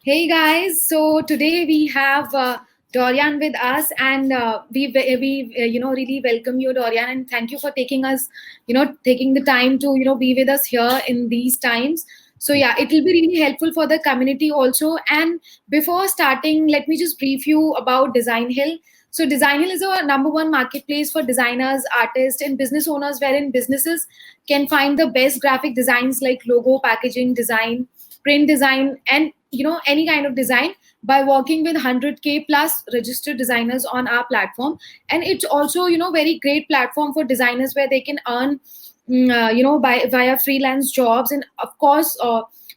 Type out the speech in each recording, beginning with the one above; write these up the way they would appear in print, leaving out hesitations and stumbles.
Hey guys, so today we have Dorian with us, and we really welcome you, Dorian, and thank you for taking us, taking the time to be with us here in these times. So yeah, it will be really helpful for the community also. And before starting, let me just brief you about Design Hill. So Design Hill is a number one marketplace for designers, artists, and business owners, wherein businesses can find the best graphic designs like logo, packaging design, print design, and any kind of design by working with 100k plus registered designers on our platform. And it's also very great platform for designers where they can earn by via freelance jobs. And of course,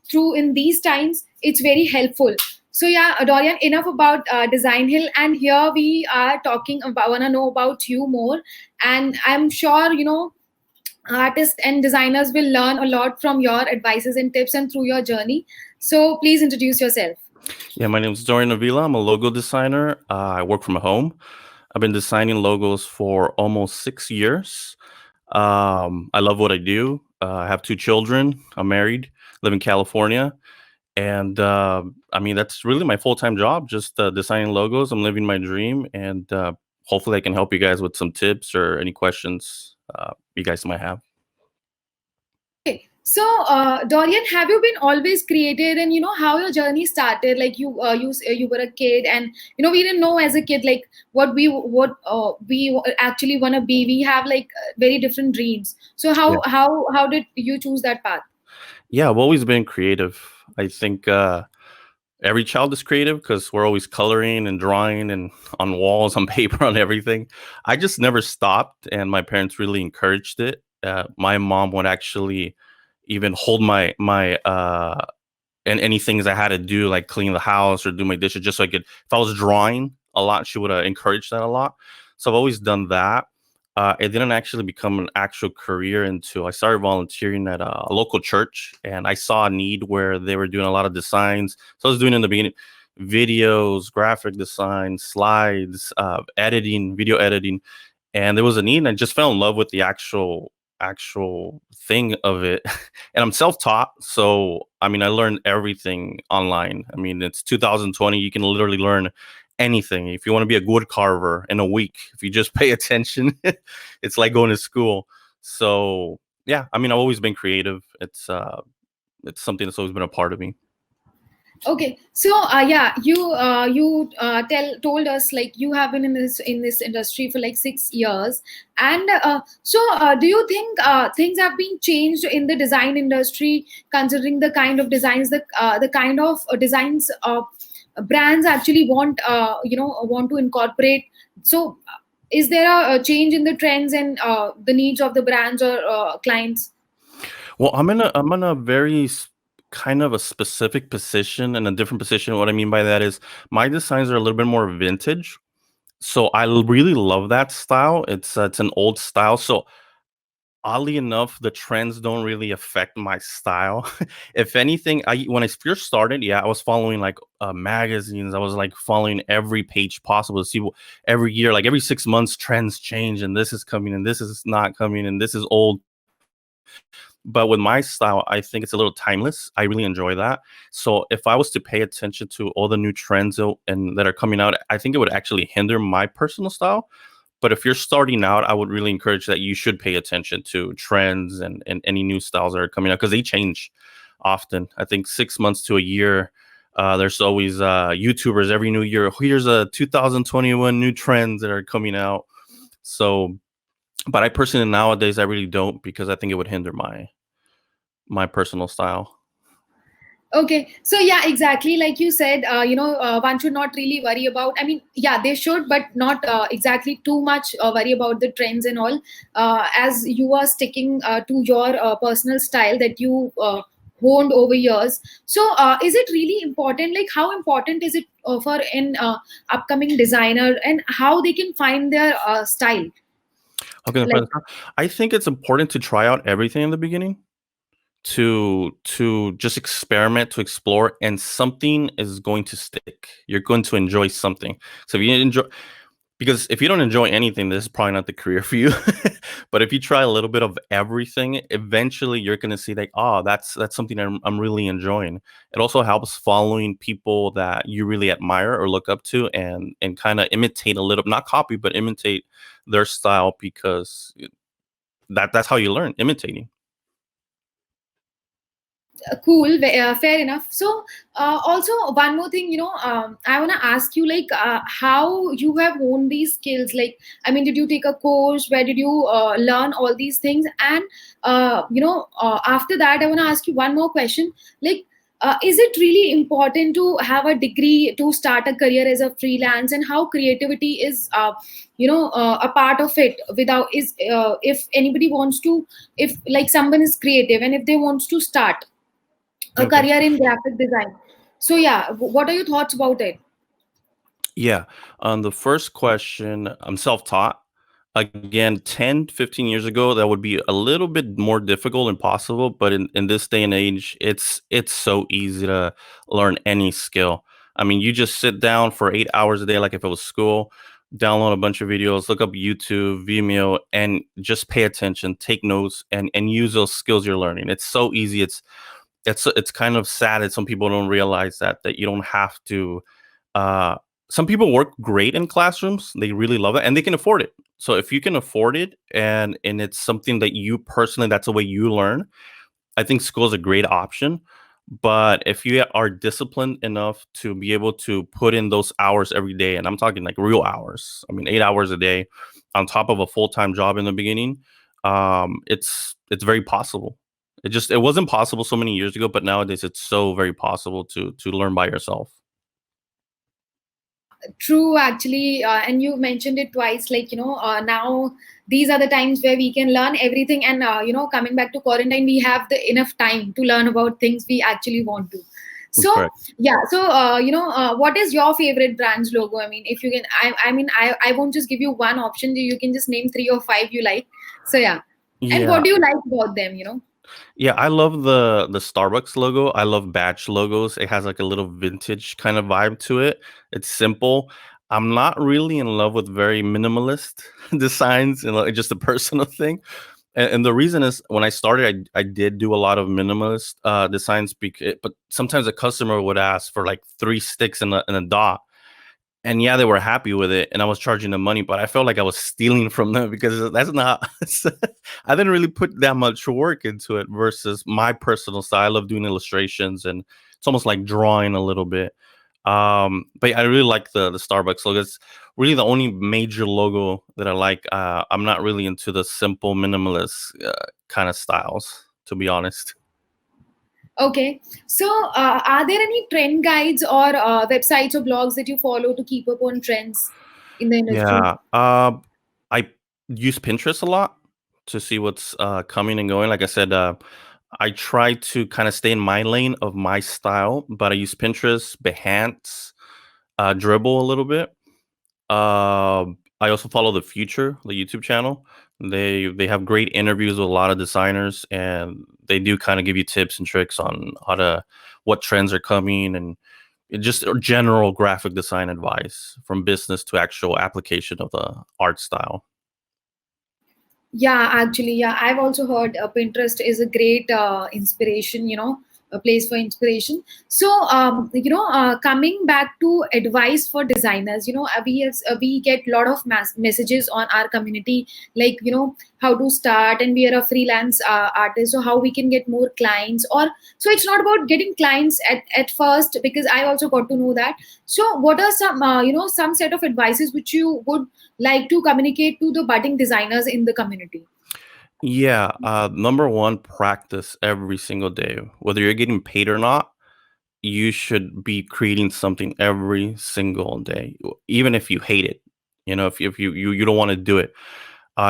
through in these times it's very helpful. So yeah, Dorian, enough about Design Hill, and here we are talking about, want to know about you more. And I'm sure artists and designers will learn a lot from your advices and tips and through your journey. So please introduce yourself. Yeah, my name is Dorian Avila. I'm a logo designer. I work from home. I've been designing logos for almost 6 years. I love what I do. I have 2 children. I'm married, live in California. And I mean, that's really my full-time job, just designing logos. I'm living my dream. And hopefully I can help you guys with some tips or any questions you guys might have. Okay, so Dorian, have you been always creative, and how your journey started? Like you were a kid, and we didn't know as a kid like what we actually want to be. We have like very different dreams. So Yeah. how did you choose that path? Yeah, I've always been creative. I think every child is creative because we're always coloring and drawing and on walls, on paper, on everything. I just never stopped, and my parents really encouraged it. My mom would actually even hold my and any things I had to do, like clean the house or do my dishes, just so I could. If I was drawing a lot, she would encourage that a lot. So I've always done that. It didn't actually become an actual career until I started volunteering at a local church, and I saw a need where they were doing a lot of designs. So I was doing in the beginning videos, graphic design, slides, editing, video editing, and there was a need, and I just fell in love with the actual thing of it. And I'm self-taught, so I mean, I learned everything online. I mean, it's 2020, you can literally learn anything. If you want to be a wood carver in a week, if you just pay attention, it's like going to school. So yeah, I mean, I've always been creative. It's something that's always been a part of me. Okay, so yeah, you told us like you have been in this industry for like 6 years, and do you think things have been changed in the design industry, considering the kind of designs, the kind of designs brands actually want to incorporate? So, is there a change in the trends and the needs of the brands or clients? Well, I'm in a very kind of a specific position and a different position. What I mean by that is my designs are a little bit more vintage. So really love that style. It's an old style. So oddly enough, the trends don't really affect my style. If anything, I when I first started, yeah, I was following like magazines. I was like following every page possible to see every year, like every 6 months, trends change, and this is coming, and this is not coming, and this is old. But with my style, I think it's a little timeless. I really enjoy that. So if I was to pay attention to all the new trends and that are coming out, I think it would actually hinder my personal style. But if you're starting out, I would really encourage that you should pay attention to trends and any new styles that are coming out because they change often. I think 6 months to a year. There's always YouTubers every new year. Here's a 2021 new trends that are coming out. So, but I personally nowadays I really don't because I think it would hinder my personal style. Okay, so yeah, exactly like you said, one should not really worry about. I mean, yeah, they should, but not exactly too much worry about the trends and all, as you are sticking to your personal style that you honed over years. So, is it really important? Like, how important is it for an upcoming designer, and how they can find their style? Okay, Like, I think it's important to try out everything in the beginning to just experiment, to explore, and something is going to stick. You're going to enjoy something. So if you enjoy, because if you don't enjoy anything, this is probably not the career for you. But if you try a little bit of everything, eventually you're gonna see like, oh, that's something I'm really enjoying. It also helps following people that you really admire or look up to, and kind of imitate a little, not copy, but imitate their style, because that's how you learn, imitating. Cool, fair enough. So also one more thing, I want to ask you, like, how you have honed these skills. Like, I mean, did you take a course? Where did you learn all these things? And after that, I want to ask you one more question. Like, is it really important to have a degree to start a career as a freelance, and how creativity is a part of it? Without is If anybody wants to, if like someone is creative and if they wants to start a Okay. career in graphic design. So yeah, what are your thoughts about it? Yeah. On the first question, I'm self-taught. Again, 10, 15 years ago, that would be a little bit more difficult and possible, but in this day and age, it's so easy to learn any skill. I mean, you just sit down for 8 hours a day, like if it was school, download a bunch of videos, look up YouTube, Vimeo, and just pay attention, take notes, and use those skills you're learning. It's so easy. It's kind of sad that some people don't realize that you don't have to. uh some people work great in classrooms, they really love it and they can afford it. So if you can afford it, and it's something that you personally, that's the way you learn, I think school is a great option. But if you are disciplined enough to be able to put in those hours every day, and I'm talking like real hours, I mean 8 hours a day on top of a full-time job in the beginning, it's very possible. It wasn't possible so many years ago, but nowadays it's so very possible to learn by yourself. True, actually, and you mentioned it twice. Like, now these are the times where we can learn everything, and coming back to quarantine, we have the enough time to learn about things we actually want to. So Correct. yeah, so what is your favorite brand's logo? I mean, if you can, I mean, I won't just give you one option. You can just name three or five you like. So yeah, and Yeah. what do you like about them? Yeah, I love the Starbucks logo. I love batch logos. It has like a little vintage kind of vibe to it. It's simple. I'm not really in love with very minimalist designs, and like just a personal thing. And the reason is, when I started, I did do a lot of minimalist designs, but sometimes a customer would ask for like three sticks and a dot. And yeah, they were happy with it, and I was charging them money, but I felt like I was stealing from them, because that's not. I didn't really put that much work into it versus my personal style. I love doing illustrations, and it's almost like drawing a little bit. But yeah, I really like the Starbucks logo. It's really the only major logo that I like. I'm not really into the simple minimalist kind of styles, to be honest. Okay. So, are there any trend guides or websites or blogs that you follow to keep up on trends in the industry? Yeah. I use Pinterest a lot to see what's coming and going. Like I said, I try to kind of stay in my lane of my style, but I use Pinterest, Behance, Dribble a little bit. I also follow The Future, the YouTube channel. They have great interviews with a lot of designers, and they do kind of give you tips and tricks on what trends are coming, and just general graphic design advice from business to actual application of the art style. Yeah, actually, yeah, I've also heard Pinterest is a great inspiration, a place for inspiration. So, coming back to advice for designers, we get a lot of messages on our community, like, how to start, and we are a freelance artist, so how we can get more clients, or so it's not about getting clients at first, because I also got to know that. So, what are some, some set of advices which you would like to communicate to the budding designers in the community? Yeah, number one, practice every single day. Whether you're getting paid or not, you should be creating something every single day, even if you hate it. If you don't want to do it,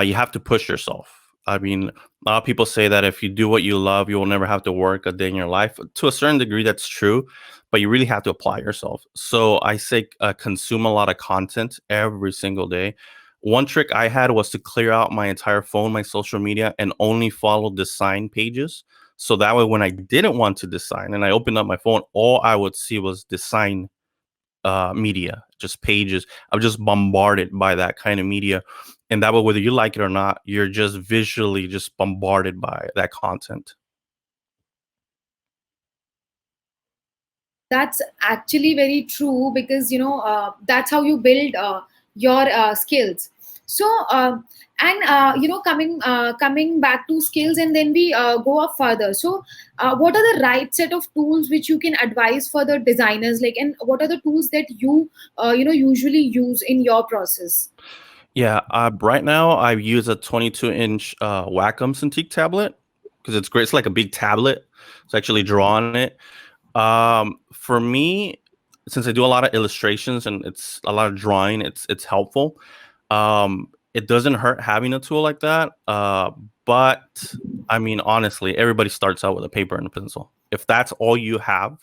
you have to push yourself. I mean, a lot of people say that if you do what you love, you will never have to work a day in your life. To a certain degree, that's true, but you really have to apply yourself. So I say, consume a lot of content every single day. One trick I had was to clear out my entire phone, my social media, and only follow design pages. So that way, when I didn't want to design and I opened up my phone, all I would see was design media, just pages. I'm just bombarded by that kind of media, and that way, whether you like it or not, you're just visually just bombarded by that content. That's actually very true because that's how you build your skills. So and coming back to skills, and then we go up further. So what are the right set of tools which you can advise for the designers, like, and what are the tools that you usually use in your process? Yeah, right now I use a 22-inch Wacom Cintiq tablet because it's great. It's like a big tablet. It's actually draw on it. For me, since I do a lot of illustrations and it's a lot of drawing, it's helpful. It doesn't hurt having a tool like that. But I mean, honestly, everybody starts out with a paper and a pencil. If that's all you have,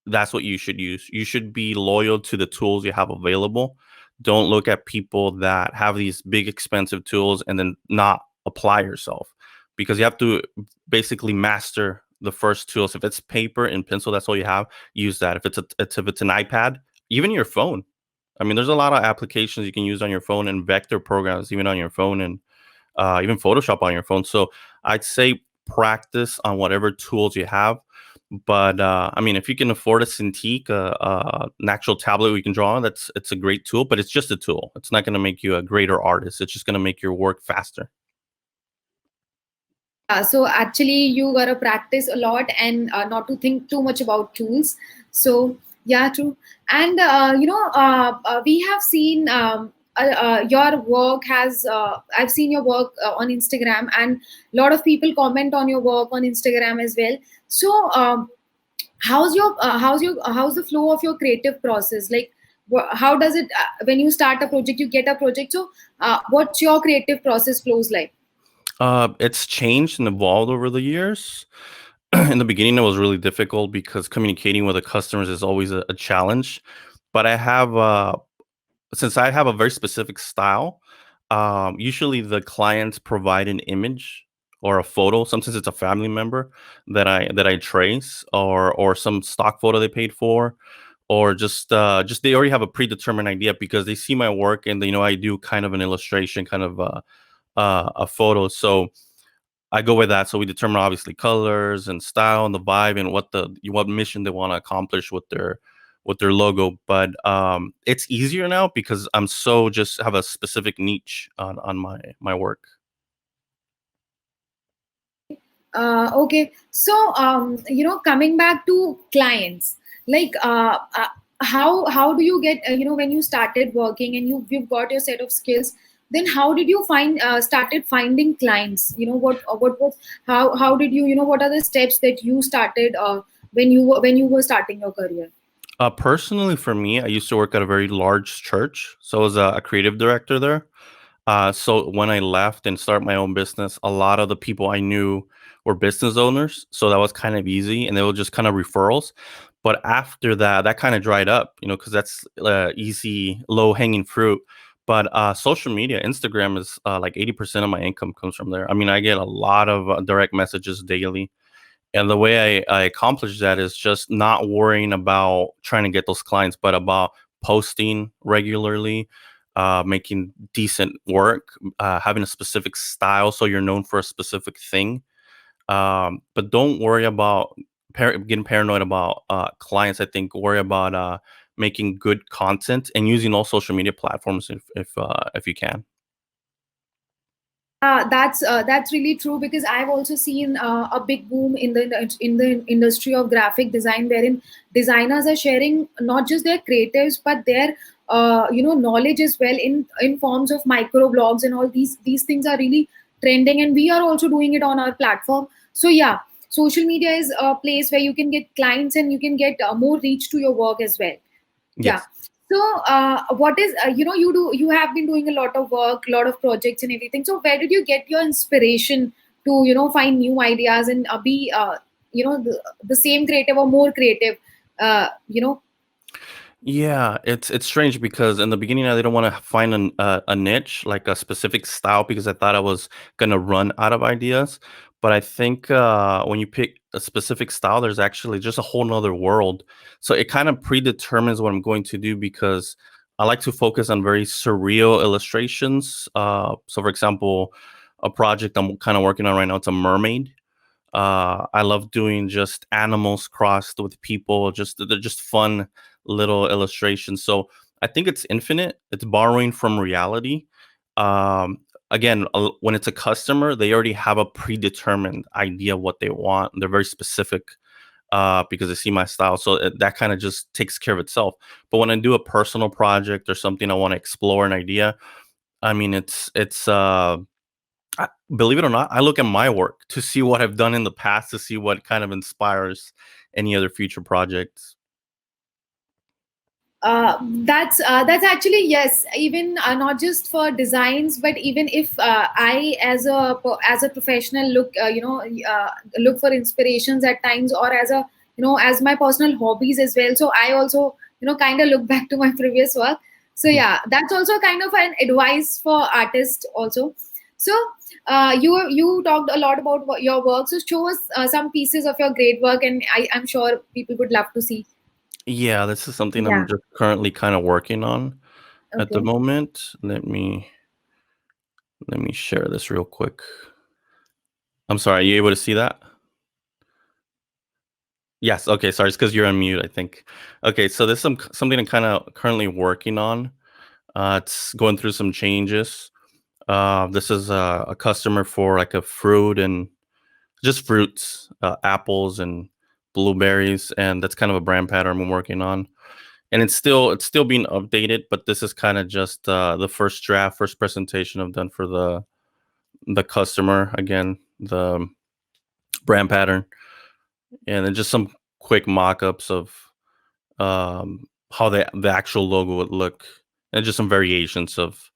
that's what you should use. You should be loyal to the tools you have available. Don't look at people that have these big expensive tools and then not apply yourself, because you have to basically master the first tools. If it's paper and pencil, that's all you have, use that. If it's an iPad, even your phone. I mean, there's a lot of applications you can use on your phone and vector programs even on your phone, and even Photoshop on your phone. So I'd say practice on whatever tools you have. But I mean, if you can afford a Cintiq, an actual tablet we can draw on, it's a great tool. But it's just a tool. It's not going to make you a greater artist. It's just going to make your work faster. So actually, you gotta practice a lot and not to think too much about tools. So yeah, true. And we have seen your work has. I've seen your work on Instagram, and a lot of people comment on your work on Instagram as well. So how's the flow of your creative process? Like, how does it when you start a project, you get a project? So what's your creative process flows like? It's changed and evolved over the years. In the beginning, it was really difficult because communicating with the customers is always a challenge. But I have since I have a very specific style, usually the clients provide an image or a photo. Sometimes it's a family member that I trace, or some stock photo they paid for, or just they already have a predetermined idea because they see my work and they know I do kind of an illustration, kind of a photo. So I go with that. So we determine obviously colors and style and the vibe and what mission they want to accomplish with their logo. But it's easier now because I'm so just have a specific niche on my work. Okay, so coming back to clients, like how do you get when you started working and you've got your set of skills, then how did you find started finding clients? What was how did you what are the steps that you started when you were starting your career? Personally, for me, I used to work at a very large church, so I was a creative director there. So when I left and started my own business, a lot of the people I knew were business owners, so that was kind of easy, and they were just kind of referrals. But after that, that kind of dried up, because that's easy, low hanging fruit. But social media, Instagram is like 80% of my income comes from there. I mean, I get a lot of direct messages daily, and the way I accomplish that is just not worrying about trying to get those clients, but about posting regularly, making decent work, having a specific style so you're known for a specific thing. But don't worry about getting paranoid about clients. I think worry about making good content and using all social media platforms if you can. That's really true because I've also seen a big boom in the industry of graphic design, wherein designers are sharing not just their creatives but their knowledge as well in forms of micro blogs, and all these things are really trending, and we are also doing it on our platform. So yeah, social media is a place where you can get clients and you can get more reach to your work as well. Yeah. Yes. So, what is you have been doing a lot of work, a lot of projects and everything. So, where did you get your inspiration to find new ideas and be the same creative or more creative? Uh, you know, Yeah, it's strange because in the beginning I didn't want to find a niche, like a specific style, because I thought I was gonna run out of ideas. But I think when you pick a specific style, there's actually just a whole nother world. So it kind of predetermines what I'm going to do because I like to focus on very surreal illustrations. So for example, a project I'm kind of working on right now, it's a mermaid. I love doing just animals crossed with people. Just they're just fun little illustrations. So I think it's infinite. It's borrowing from reality. Um, Again, when it's a customer, they already have a predetermined idea of what they want. They're very specific because they see my style. So that kind of just takes care of itself. But when I do a personal project or something I want to explore an idea, I mean, believe it or not, I look at my work to see what I've done in the past to see what kind of inspires any other future projects. That's actually, yes, even not just for designs, but even if I as a professional look for inspirations at times, or as a as my personal hobbies as well. So I also kind of look back to my previous work. So Mm. yeah, that's also kind of an advice for artists also. So you talked a lot about your work. So show us some pieces of your great work, and I'm sure people would love to see. Yeah, this is something I'm Yeah. just currently kind of working on at the Okay. moment. Let me share this real quick. I'm sorry, are you able to see that? Yes. Okay. Sorry, it's because you're on mute, I think. Okay, so this is something I'm kind of currently working on. It's going through some changes. This is a customer for like a fruit and just fruits, apples and blueberries, and that's kind of a brand pattern I'm working on. And it's still being updated, but this is kind of just the first draft, first presentation I've done for the customer. Again, the brand pattern, and then just some quick mock-ups of how the actual logo would look, and just some variations of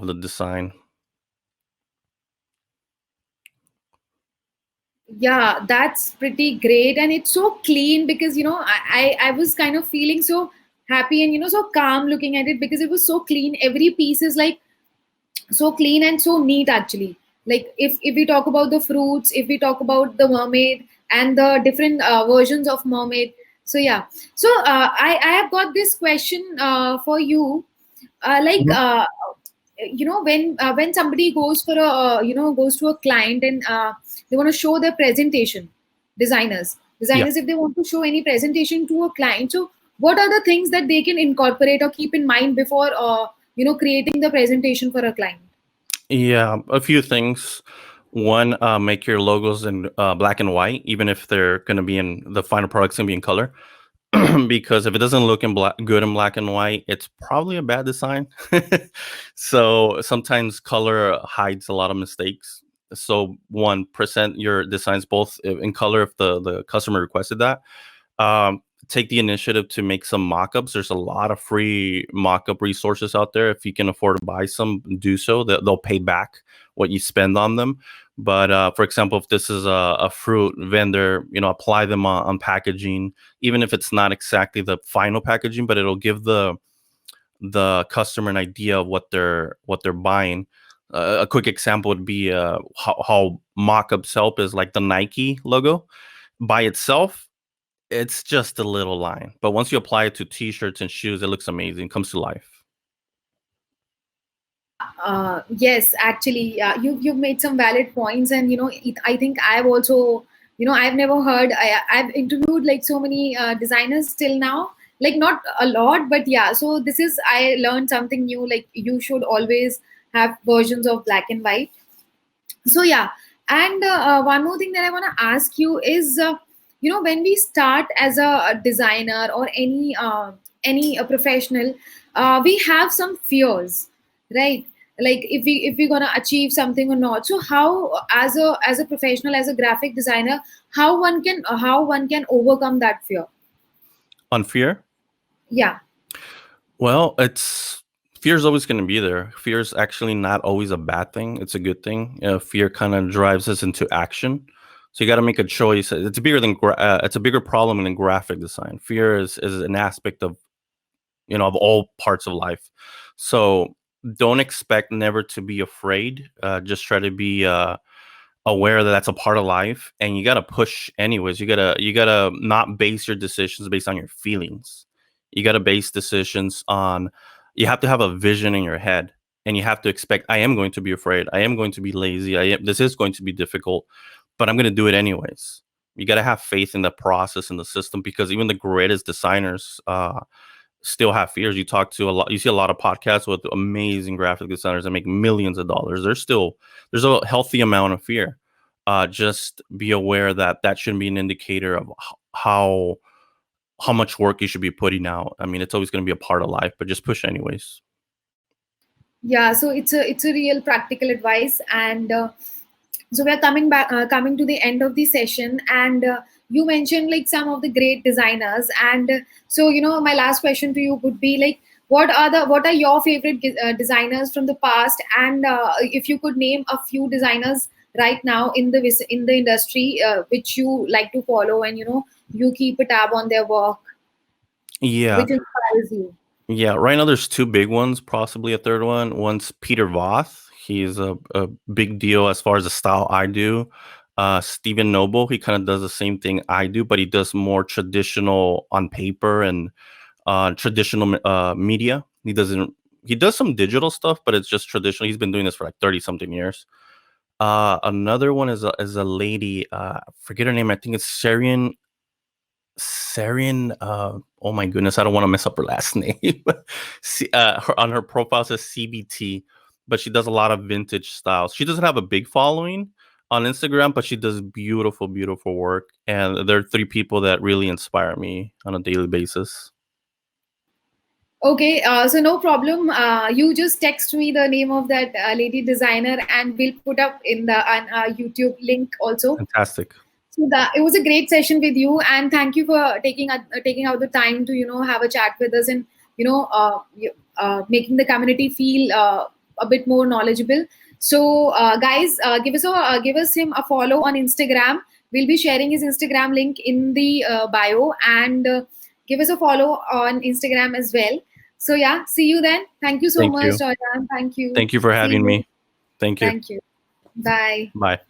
the design. Yeah, that's pretty great, and it's so clean because I was kind of feeling so happy and so calm looking at it because it was so clean. Every piece is like so clean and so neat actually. Like if we talk about the fruits, if we talk about the mermaid and the different versions of mermaid. So yeah, so I have got this question for you. Like Mhm. when somebody goes for a goes to a client and they want to show their presentation, Yeah. designers, if they want to show any presentation to a client, so what are the things that they can incorporate or keep in mind before creating the presentation for a client? Yeah, a few things. One, make your logos in black and white, even if they're going to be in the final product's going to be in color. Because if it doesn't look good in black and white, it's probably a bad design. So sometimes color hides a lot of mistakes. So one, present your designs both in color if the customer requested that. um, Take the initiative to make some mock-ups. There's a lot of free mock-up resources out there. If you can afford to buy some, do so. They'll pay back what you spend on them. But for example, if this is a fruit vendor, apply them on packaging, even if it's not exactly the final packaging, but it'll give the customer an idea of what they're buying. A quick example would be how mock-ups help is like the Nike logo by itself. It's just a little line, but once you apply it to t-shirts and shoes, it looks amazing, comes to life. Yes, actually, you've made some valid points, and I think I've also I've never heard. I've interviewed like so many designers till now, like not a lot, but yeah. So this is I learned something new. Like you should always have versions of black and white. So yeah, and one more thing that I want to ask you is when we start as a designer or any professional, we have some fears, right? Like if we're gonna achieve something or not. So how, as a professional, as a graphic designer, how one can overcome that fear? On fear, Yeah. well, it's fear is always going to be there. Fear is actually not always a bad thing, it's a good thing. Fear kind of drives us into action, so you got to make a choice. It's bigger than it's a bigger problem than graphic design. Fear is an aspect of all parts of life. So don't expect never to be afraid. Just try to be aware that that's a part of life, and you got to push anyways. You got to not base your decisions based on your feelings. You got to base decisions on, you have to have a vision in your head, and you have to expect, I am going to be afraid, I am going to be lazy, this is going to be difficult, but I'm going to do it anyways. You got to have faith in the process and the system, because even the greatest designers still have fears. You see a lot of podcasts with amazing graphic designers that make millions of dollars. There's a healthy amount of fear. Just be aware that that shouldn't be an indicator of how much work you should be putting out. I mean, it's always going to be a part of life, but just push anyways. Yeah, so it's a real practical advice. And so we're coming to the end of the session. And you mentioned like some of the great designers. And so my last question to you would be like, what are your favorite designers from the past? And if you could name a few designers right now in the industry, which you like to follow, and you keep a tab on their work, Yeah. which inspires you. Yeah, right now there's two big ones, possibly a third one. One's Peter Voth. He's a big deal as far as the style I do. Stephen Noble, he kind of does the same thing I do, but he does more traditional on paper and traditional media. He does some digital stuff, but it's just traditional. He's been doing this for like 30 something years. Another one is a lady, forget her name. I think it's Sarian, oh my goodness, I don't want to mess up her last name. On her profile says CBT, but she does a lot of vintage styles. She doesn't have a big following on Instagram, but she does beautiful, beautiful work. And there are three people that really inspire me on a daily basis. Okay, so no problem. You just text me the name of that lady designer, and we'll put up in the YouTube link also. Fantastic. So it was a great session with you, and thank you for taking out the time to have a chat with us, and making the community feel a bit more knowledgeable. So guys, give us him a follow on Instagram. We'll be sharing his Instagram link in the bio, and give us a follow on Instagram as well. So yeah, see you then. Thank you so Thank much, you. Dorian. Thank you. Thank you for See having you. me. Thank you. Thank you. Bye. Bye.